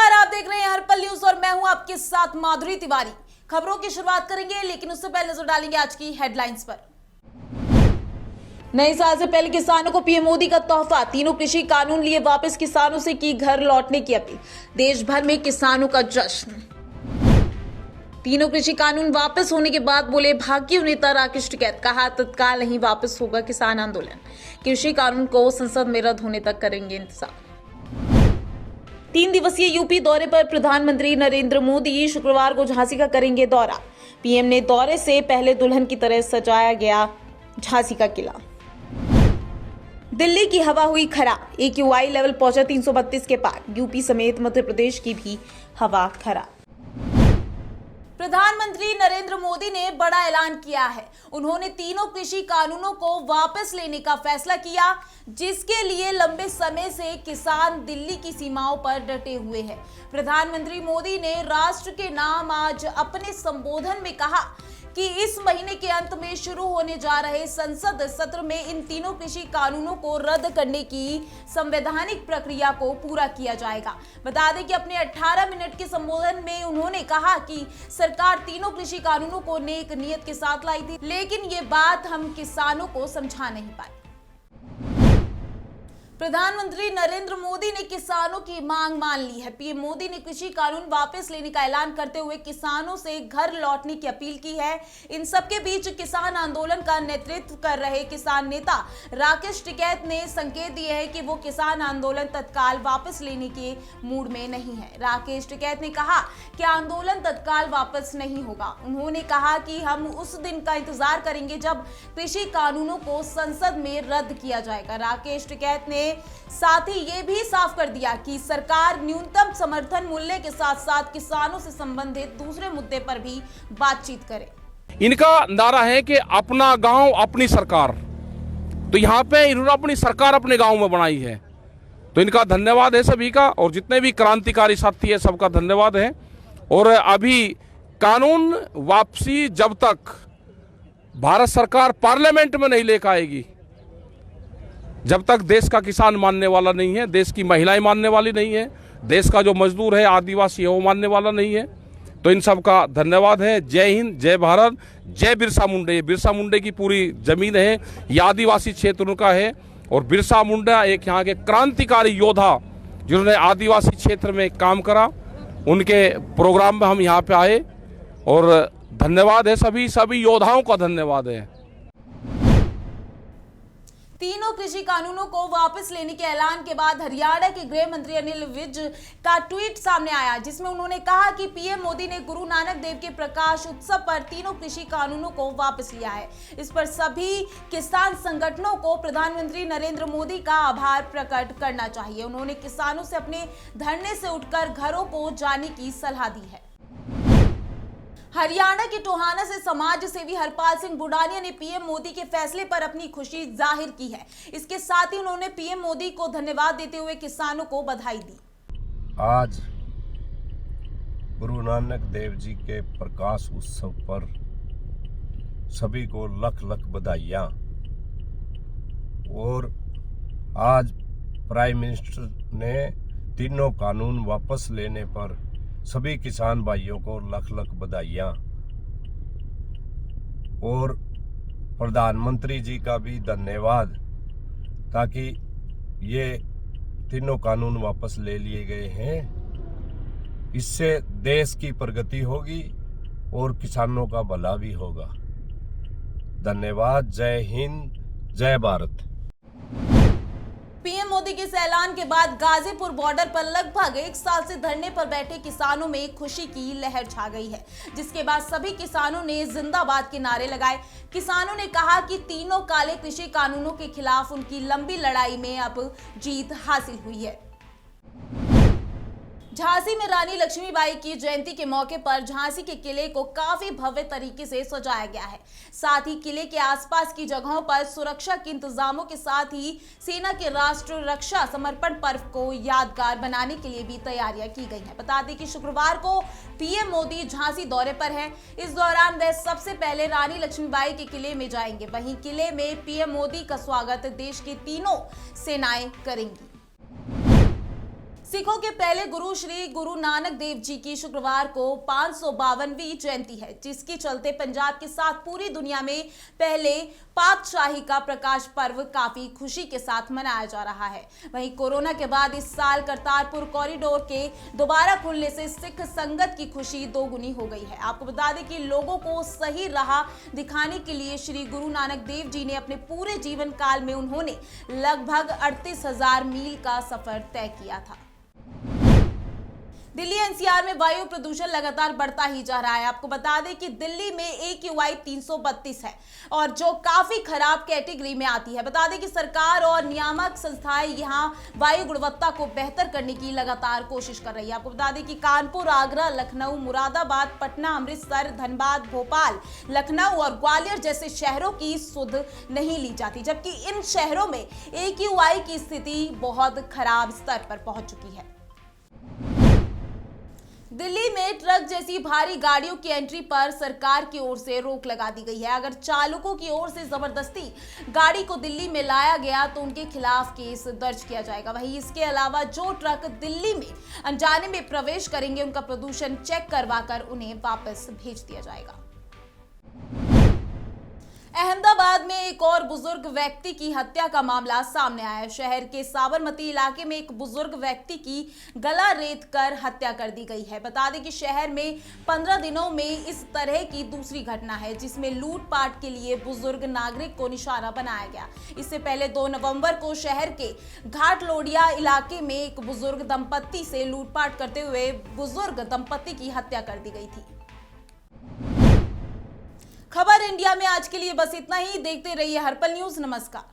नमस्कार, आप देख रहे हैं हर्पल न्यूज और मैं हूं आपके साथ माधुरी तिवारी। खबरों की शुरुआत करेंगे, लेकिन उससे पहले नजर डालेंगे आज की हेडलाइंस पर। नए साल से पहले किसानों को पीएम मोदी का तोहफा, तीनों कृषि कानून लिए वापस, किसानों से की घर लौटने की अपील, देश भर में किसानों का जश्न। तीनों कृषि कानून वापस होने के बाद बोले भाजपा नेता राकेश टिकैत, कहा तत्काल नहीं वापस होगा किसान आंदोलन, कृषि कानून को संसद में रद्द होने तक करेंगे इंतजार। 3 दिवसीय यूपी दौरे पर प्रधानमंत्री नरेंद्र मोदी शुक्रवार को झांसी का करेंगे दौरा। पीएम ने दौरे से पहले दुल्हन की तरह सजाया गया झांसी का किला। दिल्ली की हवा हुई खराब, AQI लेवल पहुंचा 332 के पार, यूपी समेत मध्य प्रदेश की भी हवा खराब। प्रधानमंत्री नरेंद्र मोदी ने बड़ा ऐलान किया है। उन्होंने तीनों कृषि कानूनों को वापस लेने का फैसला किया, जिसके लिए लंबे समय से किसान दिल्ली की सीमाओं पर डटे हुए हैं। प्रधानमंत्री मोदी ने राष्ट्र के नाम आज अपने संबोधन में कहा कि इस महीने के अंत में शुरू होने जा रहे संसद सत्र में इन तीनों कृषि कानूनों को रद्द करने की संवैधानिक प्रक्रिया को पूरा किया जाएगा। बता दें कि अपने 18 मिनट के संबोधन में उन्होंने कहा कि सरकार तीनों कृषि कानूनों को नेक नियत के साथ लाई थी, लेकिन ये बात हम किसानों को समझा नहीं पाए। प्रधानमंत्री नरेंद्र मोदी ने किसानों की मांग मान ली है। पीएम मोदी ने कृषि कानून वापस लेने का ऐलान करते हुए किसानों से घर लौटने की अपील की है। इन सबके बीच किसान आंदोलन का नेतृत्व कर रहे किसान नेता राकेश टिकैत ने संकेत दिए हैं कि वो किसान आंदोलन तत्काल वापस लेने के मूड में नहीं है। राकेश टिकैत ने कहा कि आंदोलन तत्काल वापस नहीं होगा। उन्होंने कहा कि हम उस दिन का इंतजार करेंगे जब कृषि कानूनों को संसद में रद्द किया जाएगा। राकेश टिकैत ने साथ ही ये भी साफ कर दिया कि सरकार न्यूनतम समर्थन मूल्य के साथ साथ किसानों से संबंधित दूसरे मुद्दे पर भी बातचीत करे। इनका नारा है कि अपना गांव अपनी सरकार, तो यहाँ पे इन्होंने अपनी सरकार अपने गांव में बनाई है, तो इनका धन्यवाद है सभी का, और जितने भी क्रांतिकारी साथी है सबका धन्यवाद है। और अभी कानून वापसी जब तक भारत सरकार पार्लियामेंट में नहीं लेकर आएगी, जब तक देश का किसान मानने वाला नहीं है, देश की महिलाएं मानने वाली नहीं है, देश का जो मजदूर है आदिवासी है वो मानने वाला नहीं है, तो इन सब का धन्यवाद है। जय हिंद, जय भारत, जय बिरसा मुंडे। बिरसा मुंडे की पूरी जमीन है, ये आदिवासी क्षेत्र का है, और बिरसा मुंडा एक यहाँ के क्रांतिकारी योद्धा जिन्होंने आदिवासी क्षेत्र में काम करा, उनके प्रोग्राम में हम यहाँ पे आए, और धन्यवाद है सभी योद्धाओं का धन्यवाद है। तीनों कृषि कानूनों को वापस लेने के ऐलान के बाद हरियाणा के गृह मंत्री अनिल विज का ट्वीट सामने आया, जिसमें उन्होंने कहा कि पीएम मोदी ने गुरु नानक देव के प्रकाश उत्सव पर तीनों कृषि कानूनों को वापस लिया है। इस पर सभी किसान संगठनों को प्रधानमंत्री नरेंद्र मोदी का आभार प्रकट करना चाहिए। उन्होंने किसानों से अपने धरने से उठकर घरों को जाने की सलाह दी है। हरियाणा के टोहाना से समाज सेवी हरपाल सिंह बुडानिया ने पीएम मोदी के फैसले पर अपनी खुशी जाहिर की है। इसके साथ ही उन्होंने पीएम मोदी को धन्यवाद देते हुए किसानों को बधाई दी। आज गुरु नानक देव जी के प्रकाश उत्सव पर सभी को लख लख बधाइयाँ। और आज प्राइम मिनिस्टर ने तीनों कानून वापस लेने पर सभी किसान भाइयों को लख लख बधाइयाँ। और प्रधानमंत्री जी का भी धन्यवाद, ताकि ये तीनों कानून वापस ले लिए गए हैं। इससे देश की प्रगति होगी और किसानों का भला भी होगा। धन्यवाद। जय हिंद, जय भारत। पीएम मोदी के इस ऐलान के बाद गाजीपुर बॉर्डर पर लगभग 1 साल से धरने पर बैठे किसानों में खुशी की लहर छा गई है, जिसके बाद सभी किसानों ने जिंदाबाद के नारे लगाए। किसानों ने कहा कि तीनों काले कृषि कानूनों के खिलाफ उनकी लंबी लड़ाई में अब जीत हासिल हुई है। झांसी में रानी लक्ष्मीबाई की जयंती के मौके पर झांसी के किले को काफी भव्य तरीके से सजाया गया है। साथ ही किले के आसपास की जगहों पर सुरक्षा के इंतजामों के साथ ही सेना के राष्ट्र रक्षा समर्पण पर्व को यादगार बनाने के लिए भी तैयारियां की गई हैं। बता दें कि शुक्रवार को पीएम मोदी झांसी दौरे पर हैं। इस दौरान वे सबसे पहले रानी लक्ष्मीबाई के किले में जाएंगे। वहीं किले में पीएम मोदी का स्वागत देश की तीनों सेनाएं करेंगी। सिखों के पहले गुरु श्री गुरु नानक देव जी की शुक्रवार को 552वीं जयंती है, जिसके चलते पंजाब के साथ पूरी दुनिया में पहले पातशाही का प्रकाश पर्व काफी खुशी के साथ मनाया जा रहा है। वहीं कोरोना के बाद इस साल करतारपुर कॉरिडोर के दोबारा खुलने से सिख संगत की खुशी दोगुनी हो गई है। आपको बता दें कि लोगों को सही राह दिखाने के लिए श्री गुरु नानक देव जी ने अपने पूरे जीवन काल में उन्होंने लगभग 38,000 मील का सफर तय किया था। दिल्ली एनसीआर में वायु प्रदूषण लगातार बढ़ता ही जा रहा है। आपको बता दें कि दिल्ली में AQI 332 है और जो काफी खराब कैटेगरी में आती है। बता दें कि सरकार और नियामक संस्थाएं यहां वायु गुणवत्ता को बेहतर करने की लगातार कोशिश कर रही है। आपको बता दें कि कानपुर, आगरा, लखनऊ, मुरादाबाद, पटना, अमृतसर, धनबाद, भोपाल, लखनऊ और ग्वालियर जैसे शहरों की सुध नहीं ली जाती, जबकि इन शहरों में AQI की स्थिति बहुत खराब स्तर पर पहुंच चुकी है। दिल्ली में ट्रक जैसी भारी गाड़ियों की एंट्री पर सरकार की ओर से रोक लगा दी गई है। अगर चालकों की ओर से जबरदस्ती गाड़ी को दिल्ली में लाया गया तो उनके खिलाफ केस दर्ज किया जाएगा। वहीं इसके अलावा जो ट्रक दिल्ली में अनजाने में प्रवेश करेंगे उनका प्रदूषण चेक करवाकर उन्हें वापस भेज दिया जाएगा। अहमदाबाद में एक और बुजुर्ग व्यक्ति की हत्या का मामला सामने आया है। शहर के साबरमती इलाके में एक बुजुर्ग व्यक्ति की गला रेत कर हत्या कर दी गई है। बता दें कि शहर में 15 दिनों में इस तरह की दूसरी घटना है, जिसमें लूटपाट के लिए बुजुर्ग नागरिक को निशाना बनाया गया। इससे पहले 2 नवंबर को शहर के घाटलोडिया इलाके में एक बुजुर्ग दंपत्ति से लूटपाट करते हुए बुजुर्ग दंपत्ति की हत्या कर दी गई थी। खबर इंडिया में आज के लिए बस इतना ही। देखते रहिए हर्पल न्यूज। नमस्कार।